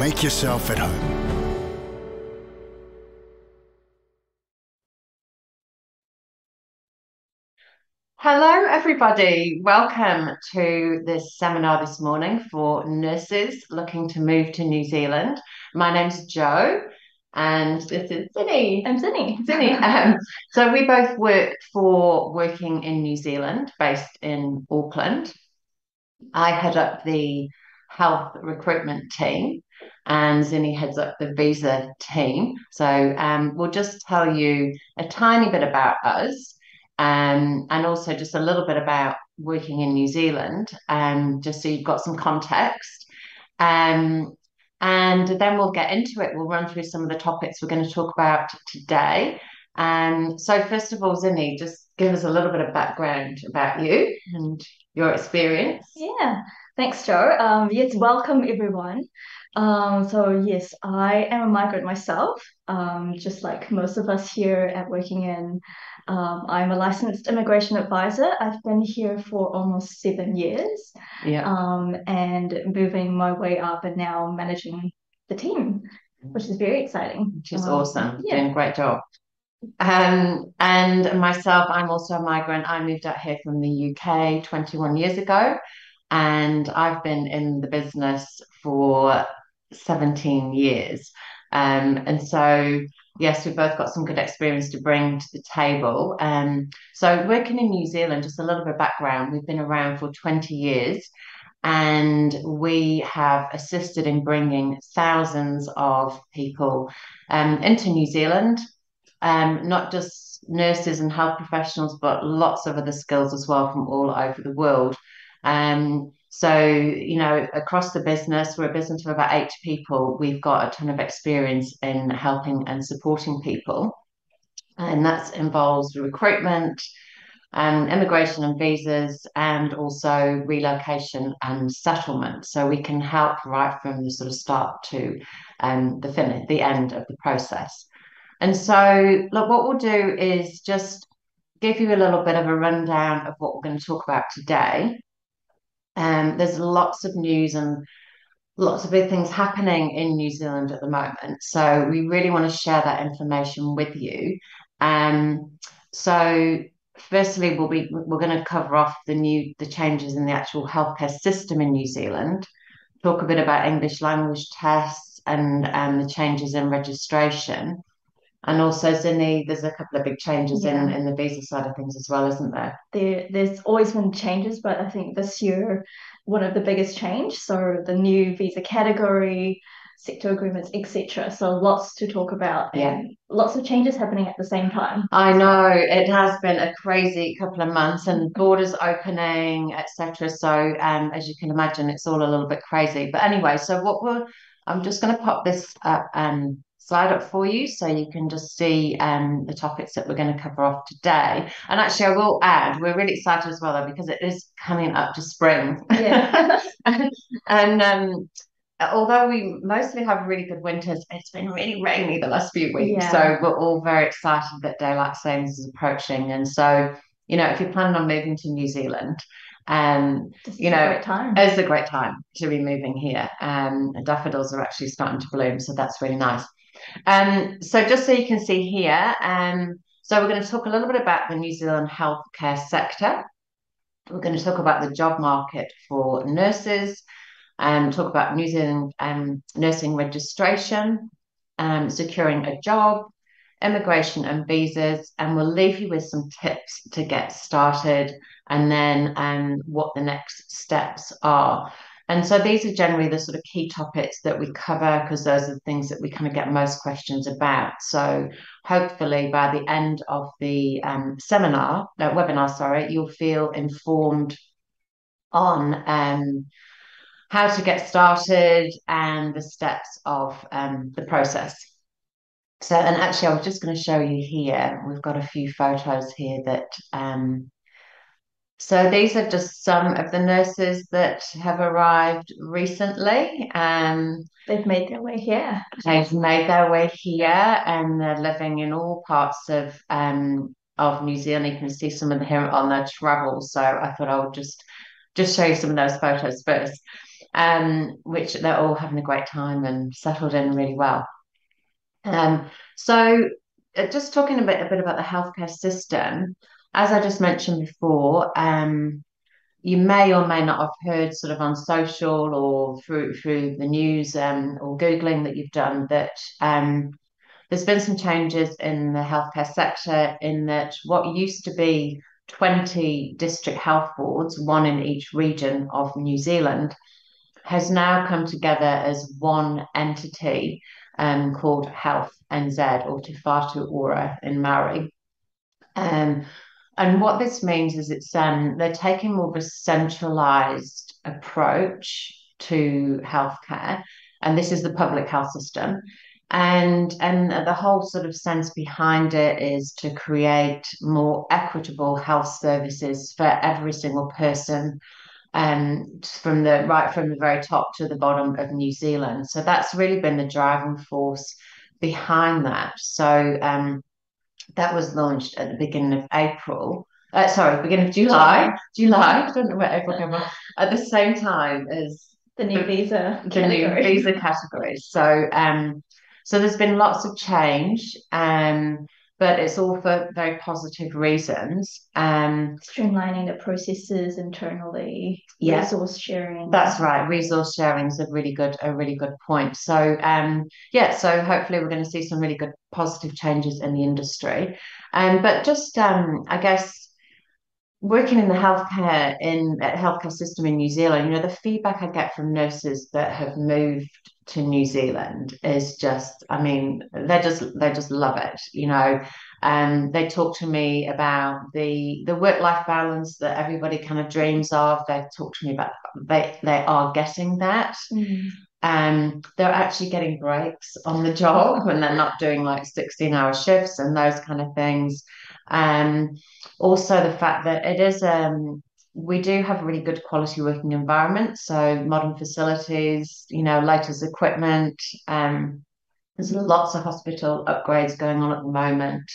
make yourself at home. Hello, everybody. Welcome to this seminar this morning for nurses looking to move to New Zealand. My name's Jo, and this is Zinni. I'm Zinni. So we both work for Working in New Zealand, based in Auckland. I head up the health recruitment team, and Zinni heads up the visa team. So we'll just tell you a tiny bit about us, and also just a little bit about working in New Zealand, just so you've got some context. Um, and then we'll get into it. We'll run through some of the topics we're going to talk about today. So first of all, Zinni, just give us a little bit of background about you and your experience. Yeah, thanks, Jo. Yes, welcome everyone. So yes, I am a migrant myself. Just like most of us here at Working In, I'm a licensed immigration advisor. I've been here for almost 7 years. Yeah. And moving my way up and now managing the team, which is very exciting. Which is awesome. Yeah. Doing a great job. And myself, I'm also a migrant. I moved out here from the UK 21 years ago, and I've been in the business for 17 years. And so, yes, we've both got some good experience to bring to the table. So working in New Zealand, just a little bit of background, we've been around for 20 years, and we have assisted in bringing thousands of people into New Zealand, not just nurses and health professionals, but lots of other skills as well from all over the world. So, across the business, we're a business of about 8 people. We've got a ton of experience in helping and supporting people. And that involves recruitment, immigration and visas, and also relocation and settlement. So we can help right from the sort of start to the end of the process. And so, look, what we'll do is just give you a little bit of a rundown of what we're going to talk about today. There's lots of news and lots of big things happening in New Zealand at the moment. So we really want to share that information with you. So firstly, we're going to cover off the changes in the actual healthcare system in New Zealand, talk a bit about English language tests and the changes in registration. And also, Zinni, there's a couple of big changes in the visa side of things as well, isn't there? There's always been changes, but I think this year, one of the biggest change. So the new visa category, sector agreements, etc. So lots to talk about, and lots of changes happening at the same time. I know it has been a crazy couple of months, and borders opening, etc. So, as you can imagine, it's all a little bit crazy. But anyway, I'm just going to pop this slide up for you so you can just see the topics that we're going to cover off today. And actually, I will add, we're really excited as well, though, because it is coming up to spring. Yeah. And although we mostly have really good winters, it's been really rainy the last few weeks. So we're all very excited that daylight savings is approaching. And so, if you're planning on moving to New Zealand, it's a great time. It's a great time to be moving here. Daffodils are actually starting to bloom, so that's really nice. So just so you can see here, so we're going to talk a little bit about the New Zealand healthcare sector. We're going to talk about the job market for nurses, talk about New Zealand nursing registration, securing a job, immigration and visas, and we'll leave you with some tips to get started and then what the next steps are. And so these are generally the sort of key topics that we cover because those are the things that we kind of get most questions about. So hopefully by the end of the webinar, you'll feel informed on how to get started and the steps of the process. So, and actually, I was just going to show you here, we've got a few photos here that, so these are just some of the nurses that have arrived recently. They've made their way here. They've made their way here and they're living in all parts of New Zealand. You can see some of them here on their travels. So I thought I would just show you some of those photos first. which they're all having a great time and settled in really well. So just talking a bit about the healthcare system, as I just mentioned before, you may or may not have heard sort of on social or through the news or Googling that you've done that there's been some changes in the healthcare sector in that what used to be 20 district health boards, one in each region of New Zealand, has now come together as one entity called Health NZ or Te Whatu Ora in Maori. Um, and what this means is they're taking more of a centralized approach to healthcare, and this is the public health system. And the whole sort of sense behind it is to create more equitable health services for every single person, from the very top to the bottom of New Zealand. So that's really been the driving force behind that. So that was launched at the beginning of April. Sorry, beginning of July. July. I don't know where April came from. At the same time as The new visa the new category. visa categories. So there's been lots of change, but it's all for very positive reasons. Streamlining the processes internally, Yeah, resource sharing. that's right. Resource sharing is a really good point. So yeah, so hopefully we're going to see some really good positive changes in the industry. But just I guess working in the healthcare system in New Zealand, the feedback I get from nurses that have moved to New Zealand is just, I mean, they just love it. They talk to me about the work-life balance that everybody kind of dreams of. They talk to me about they are getting that. They're actually getting breaks on the job when they're not doing like 16-hour shifts and those kind of things. Um, Also the fact that we do have a really good quality working environment. So modern facilities, latest equipment. There's lots of hospital upgrades going on at the moment.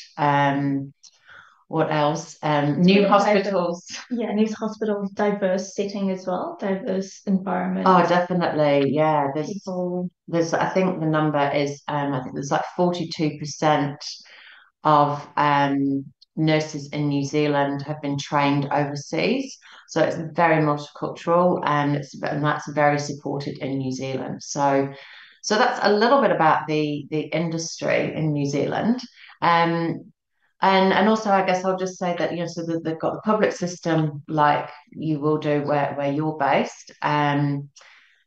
What else? New hospitals. New hospitals, diverse setting as well, diverse environment. Oh, definitely. Yeah. People. I think the number is, I think there's like 42% of nurses in New Zealand have been trained overseas. So it's very multicultural and that's very supported in New Zealand. So that's a little bit about the industry in New Zealand. Um, and also, I guess I'll just say that, so they've got the public system like you will do where you're based. And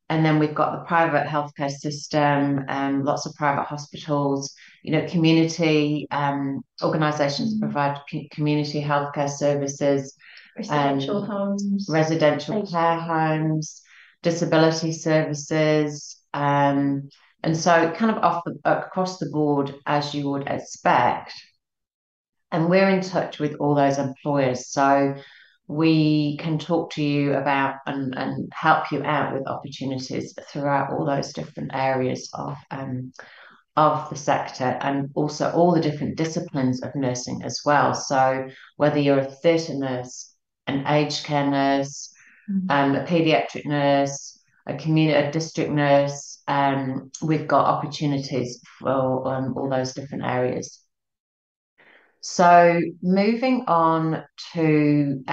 then we've got the private healthcare system, lots of private hospitals, community organisations that provide community healthcare services, residential care homes, disability services, and so kind of across the board as you would expect. And we're in touch with all those employers. So we can talk to you about and help you out with opportunities throughout all those different areas of the sector and also all the different disciplines of nursing as well. So whether you're a theatre nurse, an aged care nurse, a paediatric nurse, a district nurse, we've got opportunities for all those different areas. So moving on to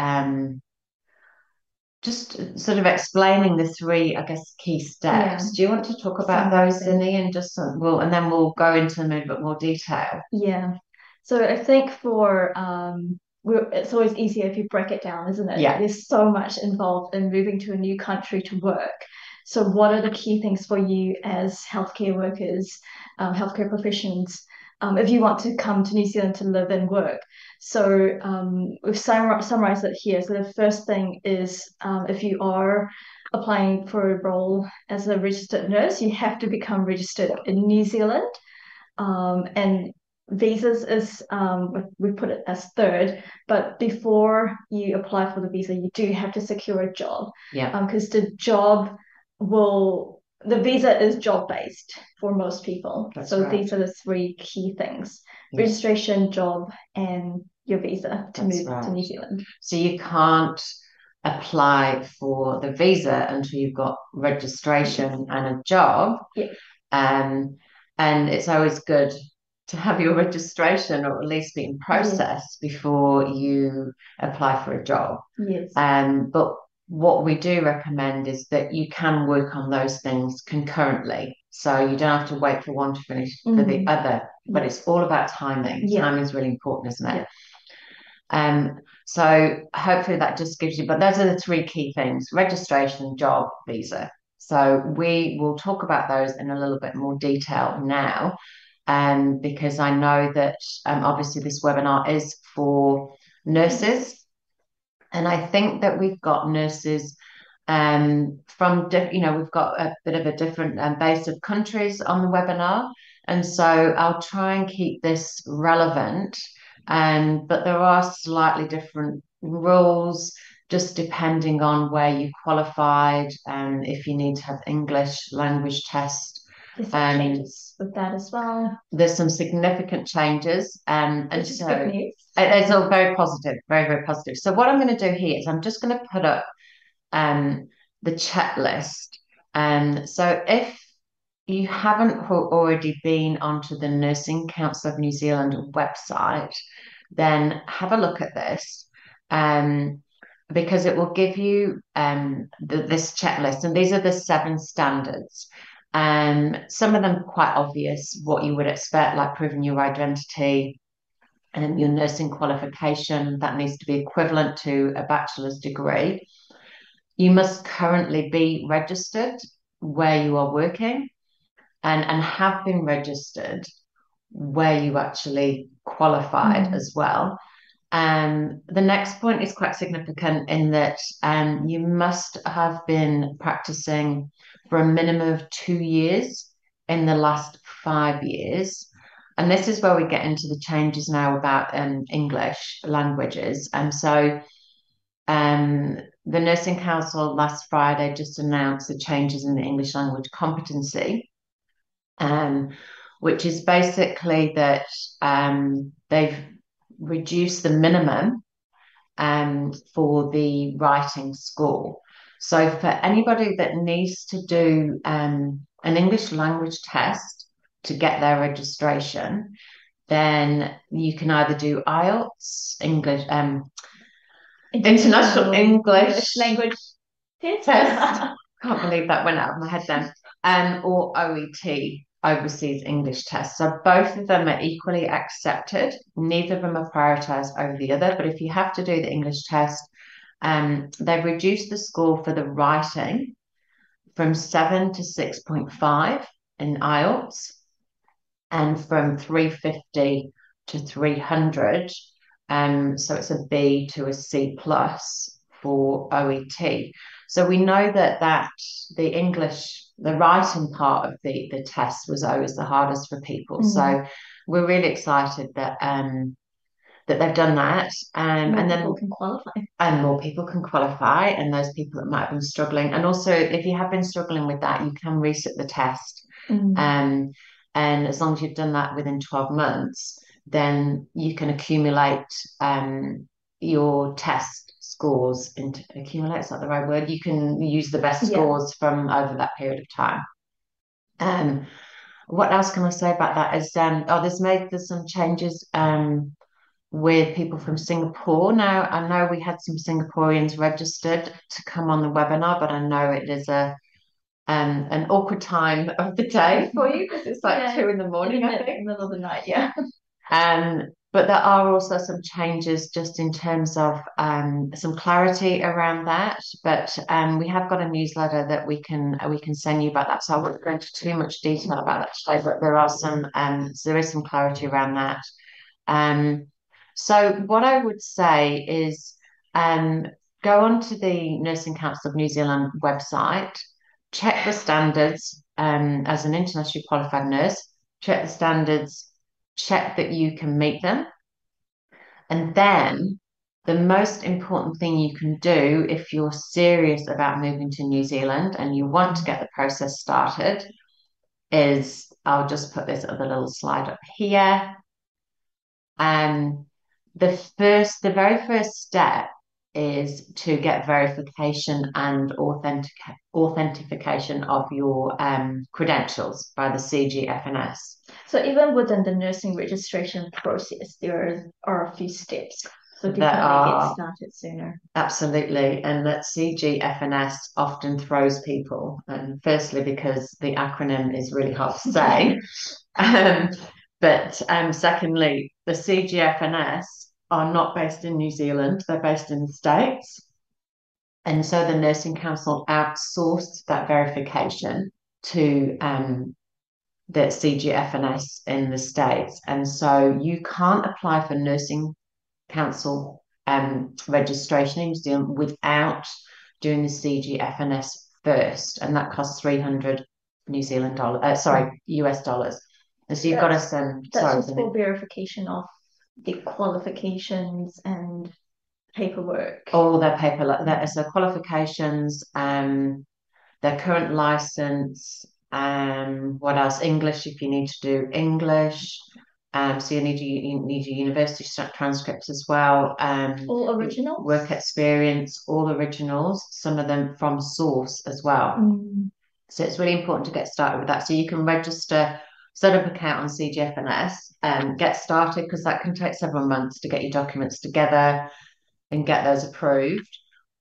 just sort of explaining the three, I guess, key steps. Yeah. Do you want to talk about those, Zinni, and and then we'll go into them in a bit more detail. Yeah. So I think it's always easier if you break it down, isn't it? Yeah. There's so much involved in moving to a new country to work. So what are the key things for you as healthcare workers, healthcare professions, if you want to come to New Zealand to live and work? So we've summarized it here. So the first thing is if you are applying for a role as a registered nurse, you have to become registered in New Zealand. And visas is we put it as third, but before you apply for the visa, you do have to secure a job. Yeah. Because the visa is job based for most people. That's so right. These are the three key things: Yeah. registration, job, and your visa to That's move right. to New Zealand. So you can't apply for the visa until you've got registration and a job. Yeah. Um, and it's always good to have your registration or at least be in Yes. process before you apply for a job. Yes. But what we do recommend is that you can work on those things concurrently. So you don't have to wait for one to finish for the other, but it's all about timing. Yeah. Timing is really important, isn't it? Yeah. So hopefully that just gives you, but those are the three key things: registration, job, visa. So we will talk about those in a little bit more detail now, because I know that obviously this webinar is for nurses, and I think that we've got nurses we've got a bit of a different base of countries on the webinar, and so I'll try and keep this relevant. But there are slightly different rules just depending on where you qualified, and if you need to have English language test. There's some changes with that as well. There's some significant changes, and Which is so good news. it's all very positive, very, very positive. So what I'm going to do here is I'm just going to put up the checklist. So if you haven't already been onto the Nursing Council of New Zealand website, then have a look at this, because it will give you this checklist, and these are the 7 standards. Some of them quite obvious, what you would expect, like proving your identity and your nursing qualification that needs to be equivalent to a bachelor's degree. You must currently be registered where you are working, and have been registered where you actually qualified as well. The next point is quite significant in that you must have been practicing for a minimum of 2 years in the last 5 years. And this is where we get into the changes now about English languages. And so the Nursing Council last Friday just announced the changes in the English language competency, which is basically that they've reduced the minimum for the writing score. So for anybody that needs to do an English language test to get their registration, then you can either do IELTS, English, International English language test. Can't believe that went out of my head then. Or OET, Overseas English Test. So both of them are equally accepted. Neither of them are prioritized over the other. But if you have to do the English test, they've reduced the score for the writing from 7 to 6.5 in IELTS, and from 350 to 300. So it's a B to a C plus for OET. So we know that the writing part of the test was always the hardest for people. So we're really excited that they've done that. And then people can qualify. And more people can qualify, and those people that might have been struggling. And also, if you have been struggling with that, you can resit the test. And as long as you've done that within 12 months, then you can accumulate your test scores into accumulate, is that the right word? You can use the best scores from over that period of time. What else can I say about that is there's some changes with people from Singapore. Now, I know we had some Singaporeans registered to come on the webinar, but I know it is an awkward time of the day for you because it's like 2 in the morning, I think. In the middle of the night, yeah. But there are also some changes just in terms of some clarity around that. But we have got a newsletter that we can send you about that. So I won't go into too much detail about that today, but there is some clarity around that. So what I would say is go onto the Nursing Council of New Zealand website, check the standards as an internationally qualified nurse, check the standards, check that you can meet them. And then the most important thing you can do if you're serious about moving to New Zealand and you want to get the process started is, I'll just put this other little slide up here. The very first step is to get verification and authentication of your credentials by the CGFNS. So even within the nursing registration process, there are a few steps. So That definitely get are started sooner. absolutely, and that CGFNS often throws people, and firstly because the acronym is really hard to say, um, but secondly, the CGFNS are not based in New Zealand; they're based in the States. And so the Nursing Council outsourced that verification to the CGFNS in the States. And so you can't apply for Nursing Council registration in New Zealand without doing the CGFNS first. And that costs 300 New Zealand dollars, sorry, US dollars. And so you've got to send, That's sorry, just for verification of the qualifications and paperwork. all their paper, so qualifications, their current license, what else? English if you need to do English. So you need your university transcripts as well. All originals? Work experience, all originals, some of them from source as well. Mm. So it's really important to get started with that. So you can register, set up an account on CGFNS and get started because that can take several months to get your documents together and get those approved.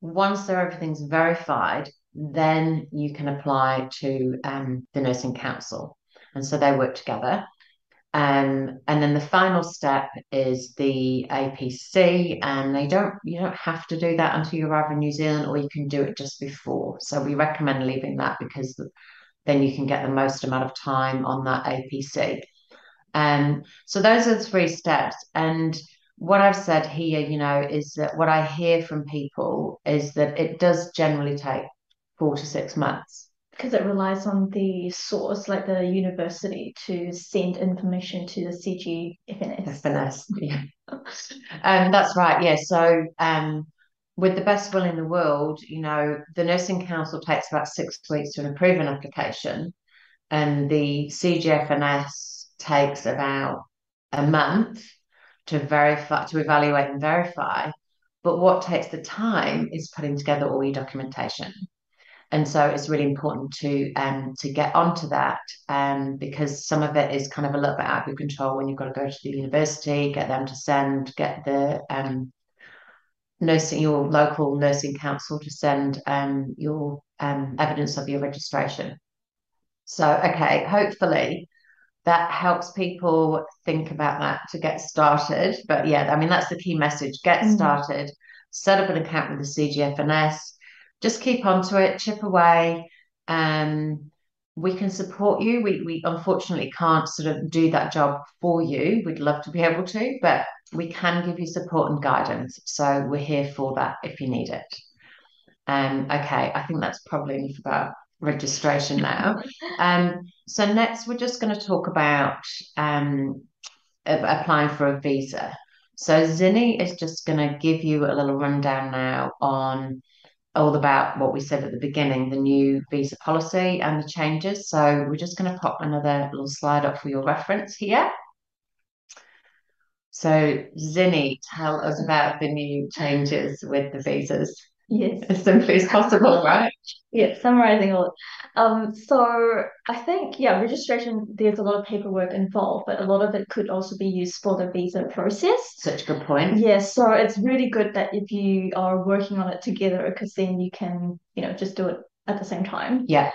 Once everything's verified, then you can apply to the Nursing Council. And so they work together. And then the final step is the APC, and you don't have to do that until you arrive in New Zealand, or you can do it just before. So we recommend leaving that because then you can get the most amount of time on that APC. So those are the three steps. And what I've said here, is that what I hear from people is that it does generally take 4 to 6 months. Because it relies on the source, like the university, to send information to the CGFNS. FNS, yeah. That's right, yeah. So with the best will in the world, the Nursing Council takes about 6 weeks to approve an application, and the CGFNS takes about a month to evaluate and verify. But what takes the time is putting together all your documentation. And so it's really important to get onto that because some of it is kind of a little bit out of your control when you've got to go to the university, get them to get the your local nursing council to send your evidence of your registration. So, okay, hopefully that helps people think about that to get started. But yeah, I mean, that's the key message. Get started, set up an account with the CGFNS, just keep onto it, chip away. We can support you. We unfortunately can't sort of do that job for you. We'd love to be able to, but we can give you support and guidance. So we're here for that if you need it. Okay, I think that's probably enough about registration now. So next we're just going to talk about applying for a visa. So Zinni is just going to give you a little rundown now on all about what we said at the beginning, the new visa policy and the changes. So we're just going to pop another little slide up for your reference here. So Zinni, tell us about the new changes with the visas. Yes. As simply as possible, right? Yeah, summarizing all. So I think, yeah, registration, there's a lot of paperwork involved, but a lot of it could also be used for the visa process. Such a good point. Yeah, so it's really good that if you are working on it together, because then you can, just do it at the same time. Yeah.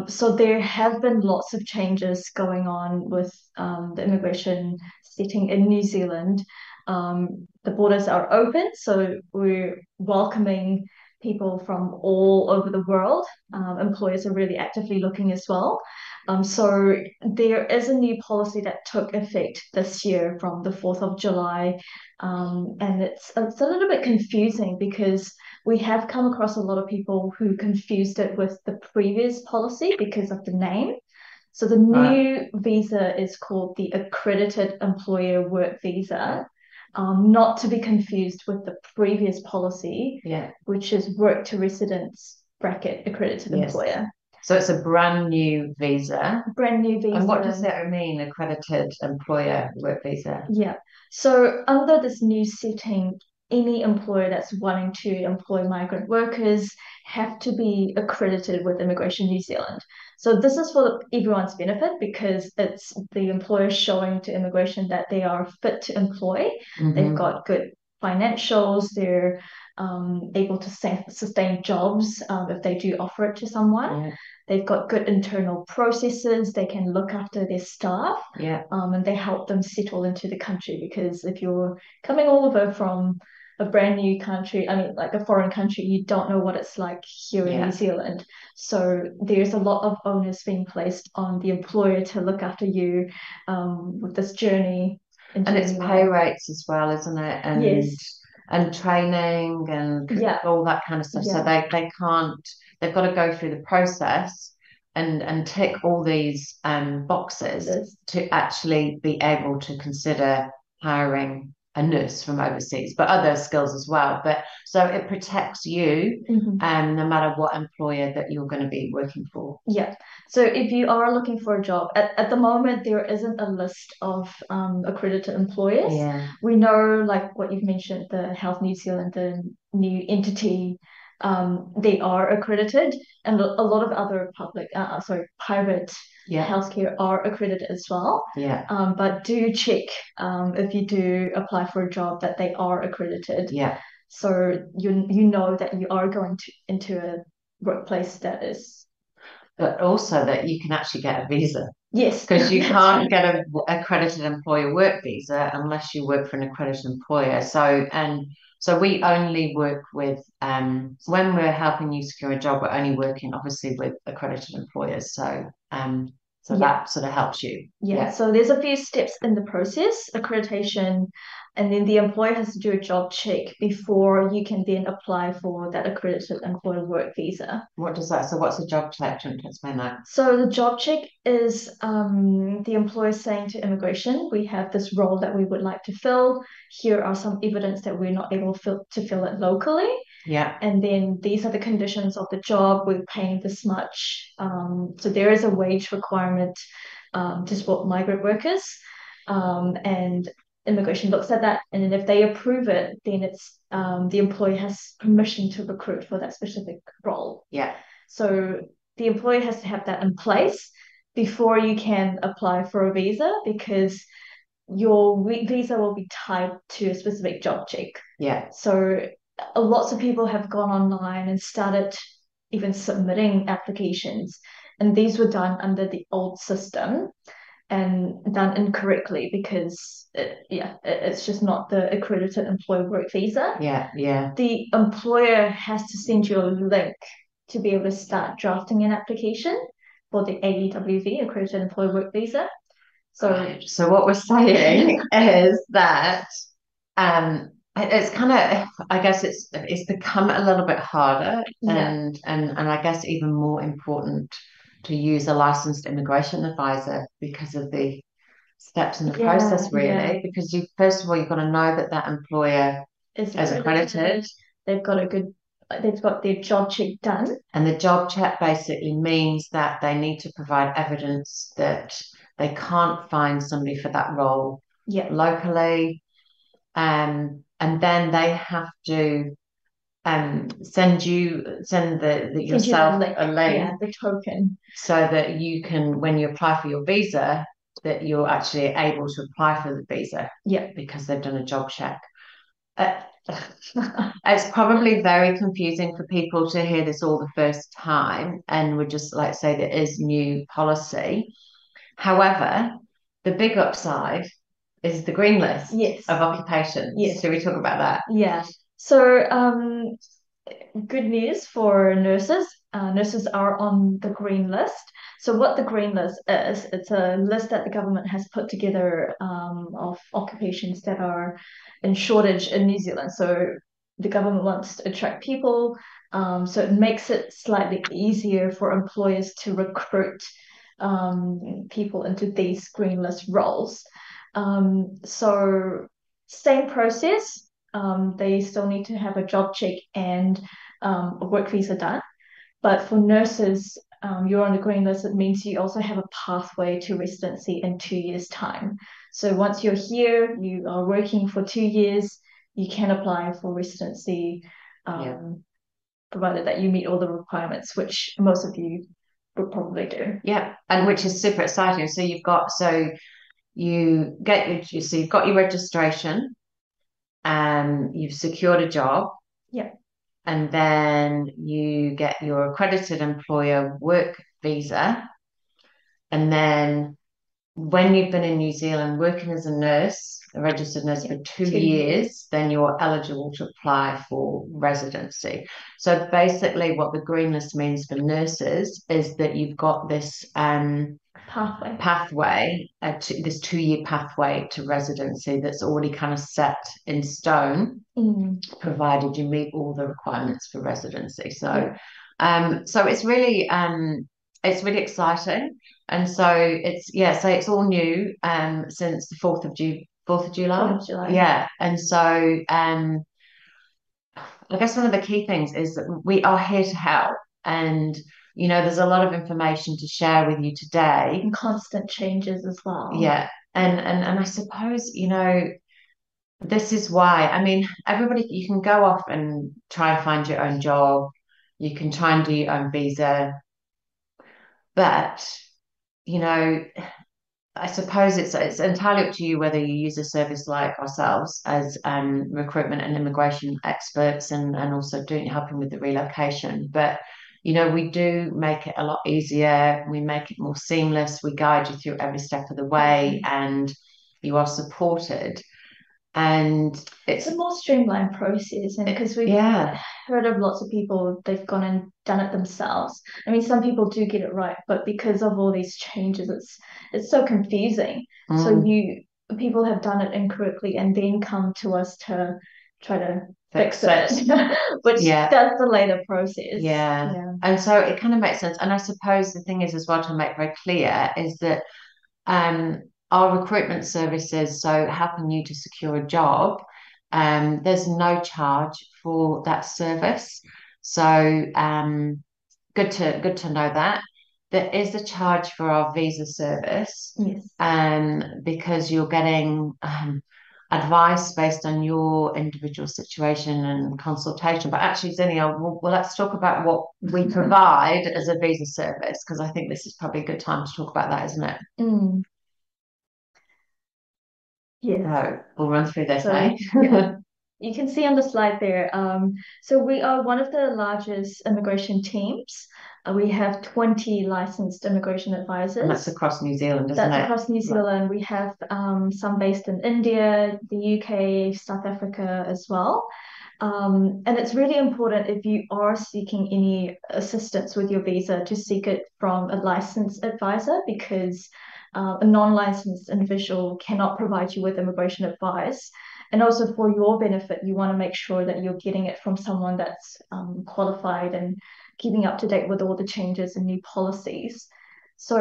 So there have been lots of changes going on with the immigration setting in New Zealand. The borders are open, so we're welcoming people from all over the world. Employers are really actively looking as well. So there is a new policy that took effect this year from the 4th of July. And it's a little bit confusing because we have come across a lot of people who confused it with the previous policy because of the name. So the new visa is called the Accredited Employer Work Visa, not to be confused with the previous policy, which is Work to Residence bracket Accredited Employer. So it's a brand new visa. Brand new visa. And what does that mean, Accredited Employer Work Visa? Yeah. So under this new setting, any employer that's wanting to employ migrant workers have to be accredited with Immigration New Zealand. So this is for everyone's benefit because it's the employer showing to immigration that they are fit to employ. They've Mm-hmm. got good financials, they're able to sustain jobs if they do offer it to someone. Yeah. They've got good internal processes. They can look after their staff, Yeah. and they help them settle into the country. Because if you're coming all over from a brand new country, I mean, like a foreign country, you don't know what it's like here in New Yeah. Zealand. So there's a lot of onus being placed on the employer to look after you with this journey into And a it's new pay life. rates as well, isn't it? Yes. And training and Yeah. all that kind of stuff. So Yeah. they can't, they've got to go through the process and tick all these boxes This. to actually be able to consider hiring a nurse from overseas, but other skills as well. But so it protects you Mhm. no matter what employer that you're going to be working for. Yeah. So if you are looking for a job, at the moment, there isn't a list of accredited employers. Yeah. We know, like what you've mentioned, the Health New Zealand, the new entity, they are accredited, and a lot of other private Yeah. healthcare are accredited as well. Yeah. But do check if you do apply for a job that they are accredited. Yeah. So you know that you are going to into a workplace that is. But also that you can actually get a visa Yes, because you that's can't right. get a accredited employer work visa unless you work for an accredited employer. So we only work with when we're helping you secure a job, we're only working obviously with accredited employers. So Yeah, that sort of helps you. yeah. Yeah. So there's a few steps in the process, accreditation, and then the employer has to do a job check before you can then apply for that accredited employer work visa. What does that? So what's a job check? Do you want to explain that? So the job check is the employer saying to immigration, we have this role that we would like to fill. Here are some evidence that we're not able to fill it locally. Yeah. And then these are the conditions of the job. We're paying this much. So there is a wage requirement to support migrant workers. And immigration looks at that. And then if they approve it, then it's the employer has permission to recruit for that specific role. Yeah. So the employer has to have that in place before you can apply for a visa because your visa will be tied to a specific job check. Yeah. So lots of people have gone online and started even submitting applications, and these were done under the old system and done incorrectly because it's just not the accredited employer work visa. Yeah. Yeah. The employer has to send you a link to be able to start drafting an application for the AEWV, accredited employer work visa. So Right. So what we're saying is that it's kind of I guess it's become a little bit harder yeah, and I guess even more important to use a licensed immigration advisor because of the steps in the yeah, process yeah. really because you first of all you've got to know that that employer Is is accredited accredited. They've got they've got their job check done. and the job check basically means that they need to provide evidence that they can't find somebody for that role Yeah, locally. And then they have to send send you the yourself link. a Yeah, link the token. so that you can, when you apply for your visa, that you're actually able to apply for the visa Yeah. because they've done a job check. Uh, it's probably very confusing for people to hear this all the first time, and would just like say there is new policy. However, the big upside is the green list Yes. of occupations. Yes. Should we talk about that? Yeah. So good news for nurses. Nurses are on the green list. So what the green list is, it's a list that the government has put together of occupations that are in shortage in New Zealand. So the government wants to attract people. So it makes it slightly easier for employers to recruit people into these green list roles. So same process, they still need to have a job check and a work visa done. But for nurses, you're on the green list. It means you also have a pathway to residency in 2 years' time. So once you're here, you are working for 2 years. you can apply for residency, Yeah. provided that you meet all the requirements, which most of you would probably do. Yeah. And which is super exciting. So you've got your registration, you've secured a job, Yeah, and then you get your accredited employer work visa. And then when you've been in New Zealand working as a nurse, a registered nurse yeah, for two 2 years. years, then you're eligible to apply for residency. So basically, what the green list means for nurses is that you've got this Pathway. pathway, this 2 year pathway to residency that's already kind of set in stone, Mm, provided you meet all the requirements for residency. So, yeah, so it's really exciting, and so so it's all new since the 4th of Fourth July. of July. Yeah, and so I guess one of the key things is that we are here to help, and there's a lot of information to share with you today. And constant changes as well. Yeah, and I suppose this is why, I mean, everybody, you can go off and try and find your own job, you can try and do your own visa, but, you know, I suppose it's entirely up to you whether you use a service like ourselves as recruitment and immigration experts, and also helping with the relocation. But, we do make it a lot easier, we make it more seamless, we guide you through every step of the way, Mm. and you are supported. And It's it's, a more streamlined process, and because we've yeah. heard of lots of people, they've gone and done it themselves. I mean, some people do get it right, but because of all these changes, it's so confusing. So Mm, you people have done it incorrectly and then come to us to try to fix fix it, it. which Yeah, does delay the process. yeah. Yeah. And so it kind of makes sense. And I suppose the thing is as well to make very clear is that um, our recruitment services, so helping you to secure a job, there's no charge for that service. So good to know that. There is a charge for our visa service, Yes. because you're getting advice based on your individual situation and consultation. But actually, Zinnia, let's talk about what we provide as a visa service, because I think this is probably a good time to talk about that, isn't it? Mm, yes. So we'll run through this, So eh? yeah. You can see on the slide there. So we are one of the largest immigration teams. We have 20 licensed immigration And that's advisors. across New Zealand, isn't That's it? across New Like, Zealand. We have some based in India, the UK, South Africa as well. And it's really important if you are seeking any assistance with your visa to seek it from a licensed advisor because a non-licensed individual cannot provide you with immigration advice. And also for your benefit, you want to make sure that you're getting it from someone that's qualified and keeping up to date with all the changes and new policies. So,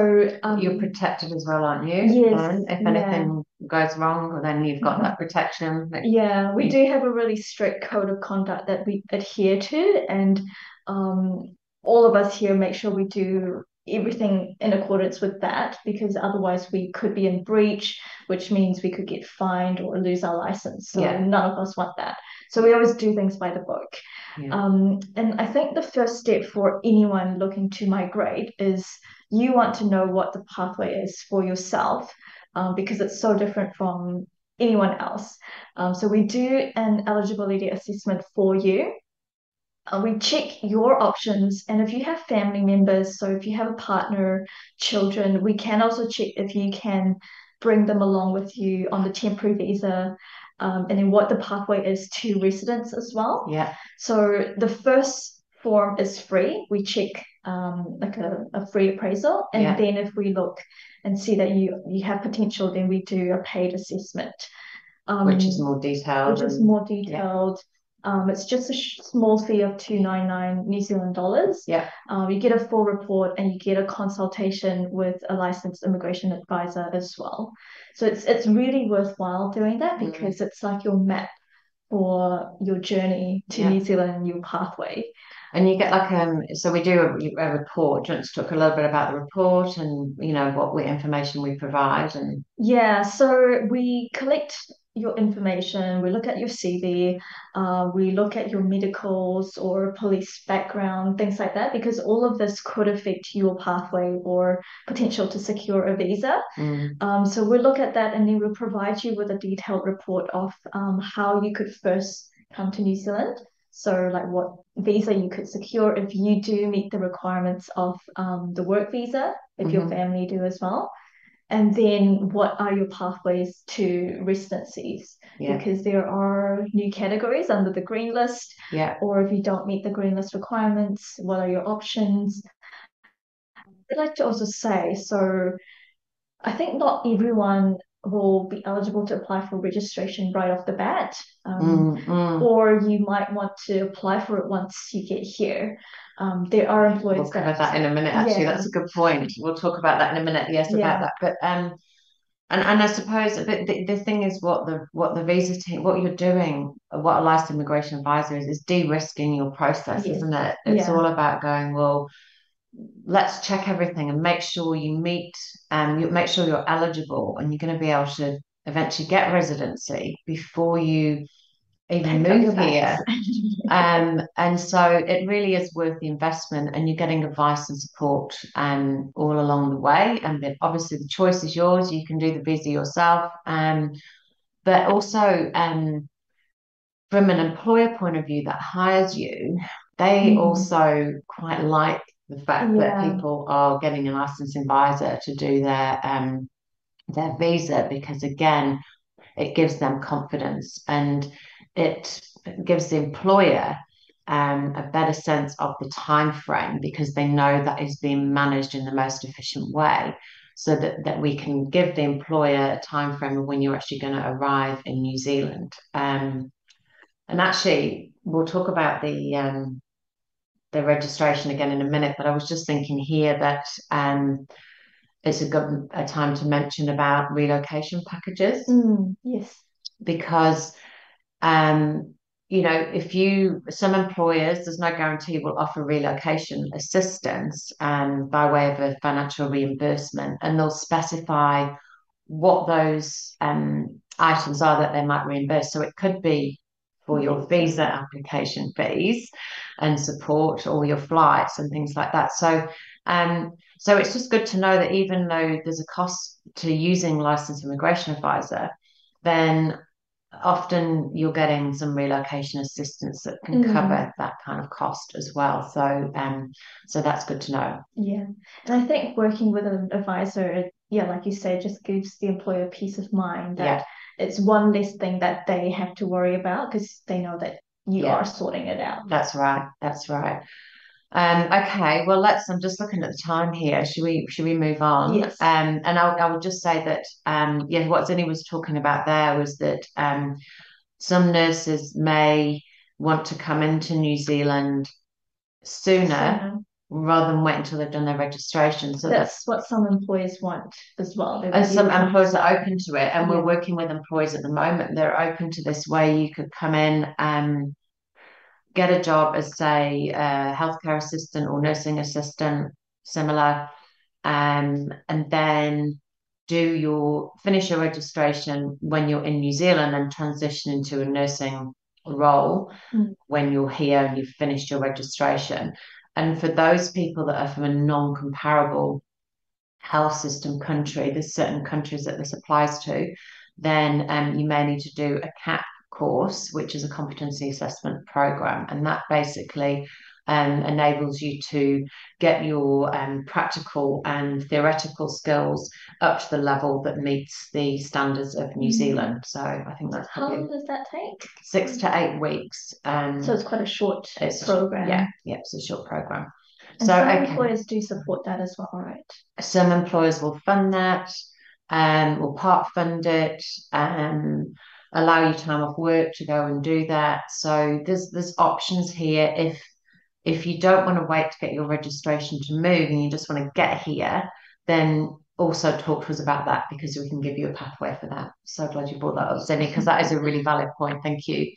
you're protected as well, aren't you? yes, And if yeah. anything goes wrong, then you've got that protection. Yeah, we You, do have a really strict code of conduct that we adhere to, and all of us here make sure we do everything in accordance with that because otherwise we could be in breach, which means we could get fined or lose our license. So yeah, none of us want that. So we always do things by the book. yeah, And I think the first step for anyone looking to migrate is you want to know what the pathway is for yourself, because it's so different from anyone else. So we do an eligibility assessment for you. We check your options, and if you have family members, so if you have a partner, children, we can also check if you can bring them along with you on the temporary visa, and then what the pathway is to residence as well. yeah, So the first form is free. We check like a free appraisal, and yeah. then if we look and see that you have potential, then we do a paid assessment. Which is Um, more detailed which is and more yeah, detailed. It's just a small fee of 299 New Zealand dollars. yeah. You get a full report and you get a consultation with a licensed immigration advisor as well. So it's really worthwhile doing that Mm, because it's like your map for your journey to New yeah. Zealand and your pathway. And you get like so we do a report. Do you want to talk a little bit about the report and what information we provide and Yeah, so we collect your information, we look at your CV, we look at your medicals or police background, things like that, because all of this could affect your pathway or potential to secure a visa. Mm. So we'll look at that and then we'll provide you with a detailed report of how you could first come to New Zealand. So, like what visa you could secure if you do meet the requirements of the work visa, if your Mm-hmm. family do as well. And then what are your pathways to residencies? Yeah. Because there are new categories under the green list, Yeah. or if you don't meet the green list requirements, what are your options? I'd like to also say, so I think not everyone will be eligible to apply for registration right off the bat. Mm-hmm. Or you might want to apply for it once you get here. There are We'll employers cover that, that in a minute, actually. yeah, That's a good point. We'll talk about that in a minute, yes, about yeah, that. But and I suppose the thing is what the visa team, what you're doing, what a licensed immigration advisor is de-risking your process, yeah, isn't it? It's yeah, all about going, well, let's check everything and make sure you meet you make sure you're eligible and you're going to be able to eventually get residency before you even pack up move your bags. here. And so it really is worth the investment, and you're getting advice and support all along the way. And then obviously the choice is yours. You can do the visa yourself. But also from an employer point of view that hires you, they Mm, also quite like the fact that yeah, people are getting a licensed advisor to do their visa because again, it gives them confidence and it gives the employer a better sense of the time frame because they know that is being managed in the most efficient way so that we can give the employer a time frame of when you're actually going to arrive in New Zealand. And actually, we'll talk about the registration again in a minute, but I was just thinking here that it's a time to mention about relocation packages yes, because um, you know, if you, some employers, there's no guarantee will offer relocation assistance by way of a financial reimbursement, and they'll specify what those items are that they might reimburse. So it could be for your visa application fees and support, or your flights and things like that. So it's just good to know that even though there's a cost to using licensed immigration advisor, then often you're getting some relocation assistance that can mm, cover that kind of cost as well. So that's good to know. yeah. And I think working with an advisor, yeah, like you say, just gives the employer peace of mind that Yeah, it's one less thing that they have to worry about because they know that you are yeah, sorting it out. that's right. That's right. Okay, well, I'm just looking at the time here. Should we move on? Yes. And I would just say that, yeah, what Zinni was talking about there was that some nurses may want to come into New Zealand So sooner no, rather than wait until they've done their registration. So that that's what some employers want as well. They and want you some to come employers are sooner. open to it, and we're Yeah. working with employers at the moment. They're open to this way you could come in and get a job as, say, a healthcare assistant or nursing assistant, similar, and then finish your registration when you're in New Zealand and transition into a nursing role Mm. when you're here and you've finished your registration. And for those people that are from a non-comparable health system country, there's certain countries that this applies to, then you may need to do a CAP course, which is a competency assessment program. And that basically enables you to get your practical and theoretical skills up to the level that meets the standards of New Mm. Zealand. So I think that's How probably long does that take? 6 to 8 weeks. So it's quite a short Yeah, program. yeah, it's a short program. And So, some okay. employers do support that as well, right? Some employers will fund that, will part fund it, allow you time off work to go and do that. So there's options here if you don't want to wait to get your registration to move and you just want to get here, then also talk to us about that because we can give you a pathway for that. So glad you brought that up, Zenny, because that is a really valid point. Thank you.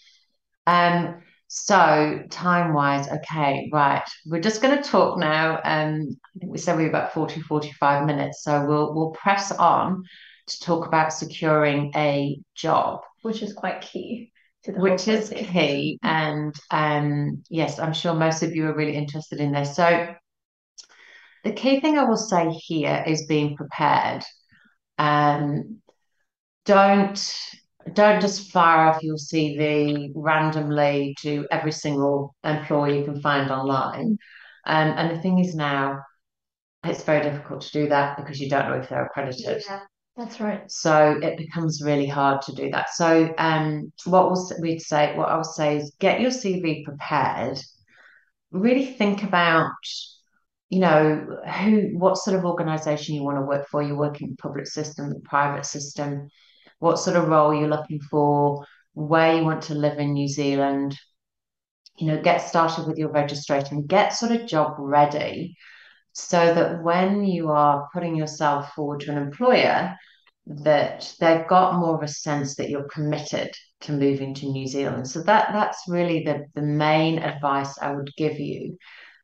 So time wise, okay, right. We're just going to talk now. I think we said we were about 40, 45 minutes. So we'll press on to talk about securing a job. which is quite key to the whole which is process. key. And yes, I'm sure most of you are really interested in this. So the key thing I will say here is being prepared. Um, don't don't just fire off your CV randomly to every single employee you can find online. And the thing is now, it's very difficult to do that because you don't know if they're accredited. Yeah, that's right. So it becomes really hard to do that. So what I would say is get your CV prepared. Really think about, what sort of organization you want to work for. You're working in the public system, the private system, what sort of role you're looking for, where you want to live in New Zealand. Get started with your registration, get sort of job ready so that when you are putting yourself forward to an employer, that they've got more of a sense that you're committed to moving to New Zealand. So that's really the main advice I would give you,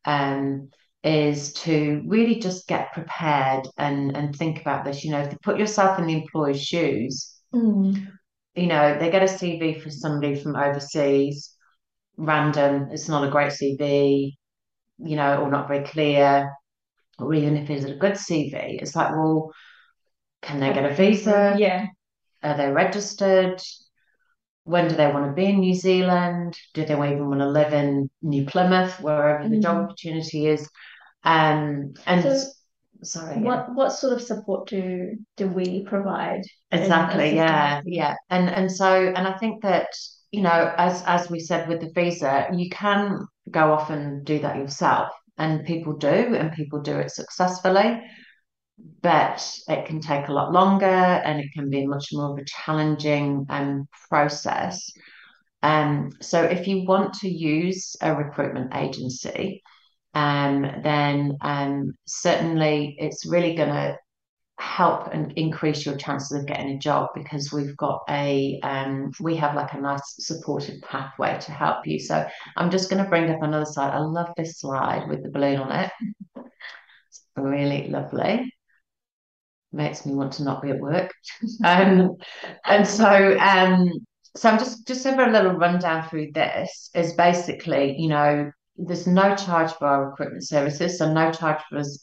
um, is to really just get prepared and think about this. To put yourself in the employer's shoes, Mm. they get a CV for somebody from overseas, random, it's not a great CV, or not very clear, or even if it's a good CV, it's like, well, can they get a visa? Yeah. Are they registered? When do they want to be in New Zealand? Do they even want to live in New Plymouth, wherever the job opportunity is? And So sorry, yeah. what sort of support do we provide in Exactly, assisting? yeah. And I think that, as we said with the visa, you can go off and do that yourself. And people do it successfully, but it can take a lot longer and it can be much more of a challenging process. So if you want to use a recruitment agency, then certainly it's really going to help and increase your chances of getting a job because we have like a nice supported pathway to help you. So I'm just going to bring up another slide. I love this slide with the balloon on it. It's really lovely. Makes me want to not be at work. Um, and so I'm just have a little rundown through this is basically, there's no charge for our recruitment services, so no charge for us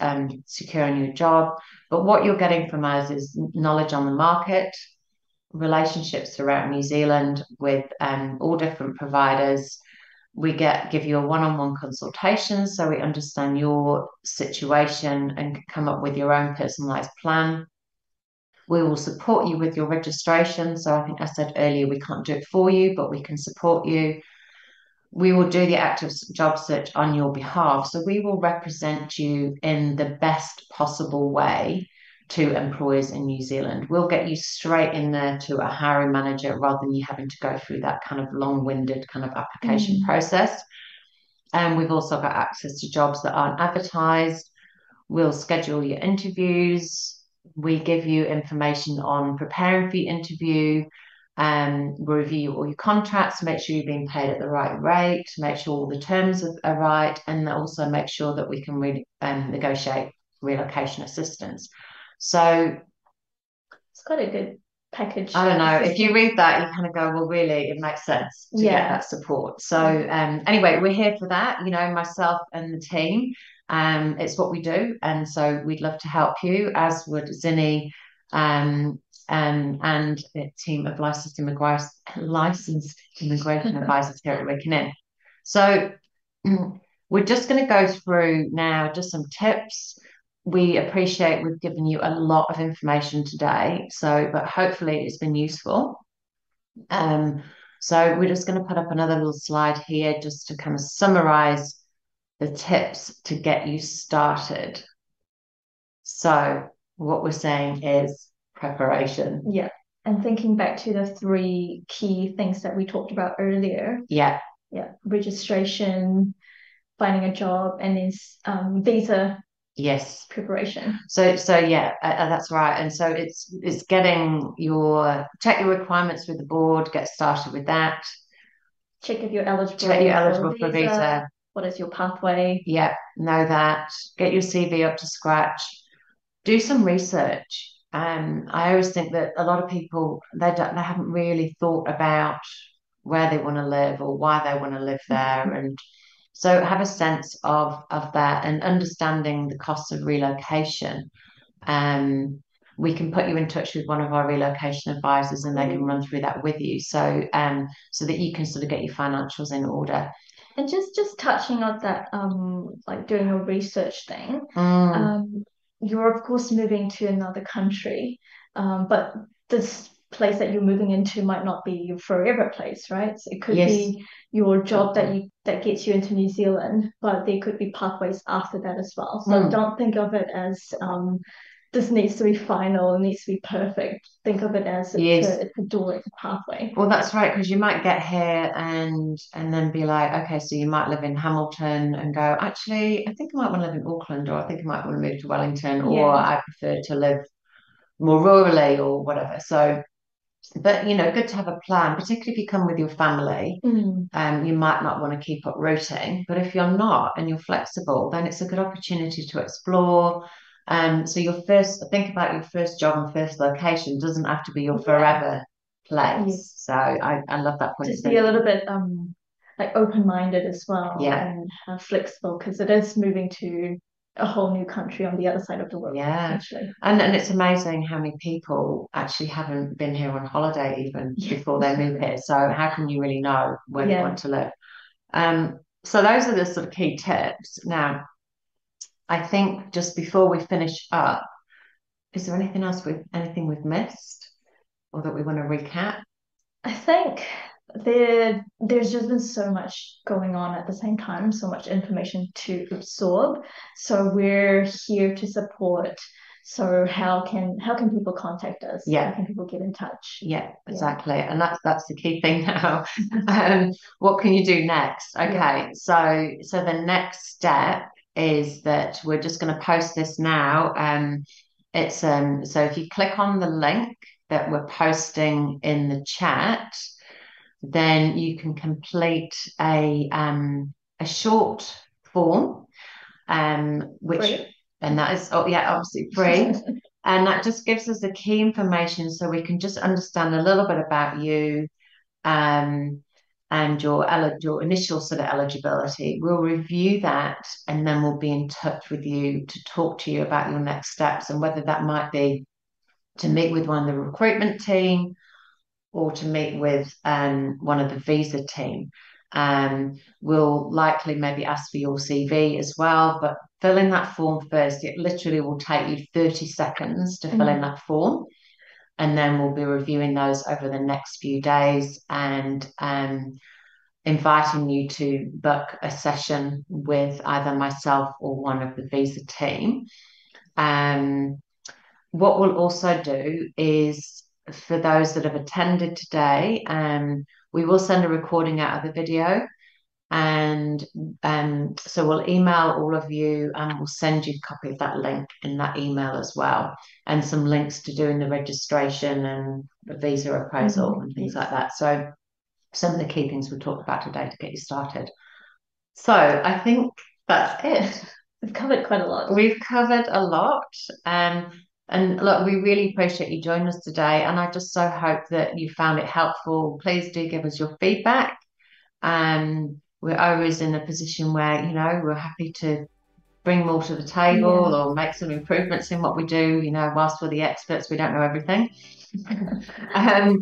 securing your job. But what you're getting from us is knowledge on the market, relationships throughout New Zealand with all different providers. We give you a one-on-one consultation so we understand your situation and can come up with your own personalized plan. We will support you with your registration. So I think I said earlier, we can't do it for you, but we can support you. We will do the active job search on your behalf. So we will represent you in the best possible way to employers in New Zealand. We'll get you straight in there to a hiring manager rather than you having to go through that kind of long-winded kind of application process. And we've also got access to jobs that aren't advertised. We'll schedule your interviews. We give you information on preparing for your interview. Review all your contracts, make sure you're being paid at the right rate, make sure all the terms are right, and also make sure that we can really negotiate relocation assistance. So It's got a good package. I don't know. If you read that, you kind of go, well, really, it makes sense to get that support. So anyway, we're here for that, myself and the team. It's what we do. And so we'd love to help you, as would Zinni and the team of licensed immigration advisors here at Waking In. So we're just going to go through now just some tips. We appreciate we've given you a lot of information today, but hopefully it's been useful. So we're just going to put up another little slide here just to kind of summarize the tips to get you started. So what we're saying is preparation. Yeah. And thinking back to the three key things that we talked about earlier. Yeah. Yeah. Registration, finding a job, and then visa Yes. preparation. So yeah, that's right. And so it's check your requirements with the board, get started with that. Check if you're eligible. Check you're eligible for a visa. What is your pathway? Yeah, know that. Get your CV up to scratch. Do some research. I always think that a lot of people they haven't really thought about where they want to live or why they want to live there, and so have a sense of that and understanding the cost of relocation. Um, we can put you in touch with one of our relocation advisors, and they can run through that with you, so that you can sort of get your financials in order. And just touching on that, like doing a research thing, Mm, um, you're of course moving to another country, but this place that you're moving into might not be your forever place, right? So it could yes. be your job Okay. that gets you into New Zealand, but there could be pathways after that as well. So Mm. don't think of it as this needs to be final, it needs to be perfect. Think of it as Yes. it's a door, it's a pathway. Well, that's right, because you might get here and then be like, okay, so you might live in Hamilton and go, actually, I think I might want to live in Auckland, or I think I might want to move to Wellington, or Yeah. I prefer to live more rurally or whatever. So, but good to have a plan, particularly if you come with your family. Mm. You might not want to keep uprooting, but if you're not and you're flexible, then it's a good opportunity to explore. So think about your first job and first location doesn't have to be your Yeah. forever Yes. place. So I love that point. Just So be a little bit like open-minded as well yeah, and flexible because it is moving to a whole new country on the other side of the world, yeah. essentially. And it's amazing how many people actually haven't been here on holiday even Yeah. before they move here. So how can you really know where they Yeah. want to live? So those are the sort of key tips. Now, I think just before we finish up, is there anything we've missed or that we want to recap? I think there's just been so much going on at the same time, so much information to absorb. So we're here to support. So how can people contact us? How Yeah, can people get in touch? yeah, Yeah. exactly. And that's the key thing now. What can you do next? Yeah. Okay, so the next step is that we're just going to post this now. It's so if you click on the link that we're posting in the chat, then you can complete a short form, which Free. and that is obviously free, and that just gives us the key information so we can just understand a little bit about you, um, and your initial sort of eligibility. We'll review that, and then we'll be in touch with you to talk to you about your next steps and whether that might be to meet with one of the recruitment team or to meet with one of the visa team. We'll likely maybe ask for your CV as well, but fill in that form first. It literally will take you 30 seconds to fill in Mhm. that form. And then we'll be reviewing those over the next few days and inviting you to book a session with either myself or one of the visa team. Um, what we'll also do is for those that have attended today, we will send a recording out of the video. And so we'll email all of you and we'll send you a copy of that link in that email as well. And some links to doing the registration and the visa appraisal and things like Yes. that. So some of the key things we talked about today to get you started. So I think that's it. We've covered quite a lot. We've covered a lot. Um, and look, we really appreciate you joining us today. And I just so hope that you found it helpful. Please do give us your feedback. We're always in a position where, we're happy to bring more to the table Yeah. or make some improvements in what we do. Whilst we're the experts, we don't know everything. um,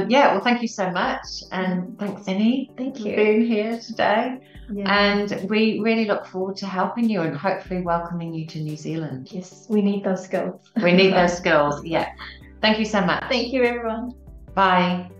yeah, well, thank you so much. And thanks, Innie, Thank for you. being here today. Yeah. And we really look forward to helping you and hopefully welcoming you to New Zealand. Yes, we need those skills. We need those skills. Yeah. Thank you so much. Thank you, everyone. Bye.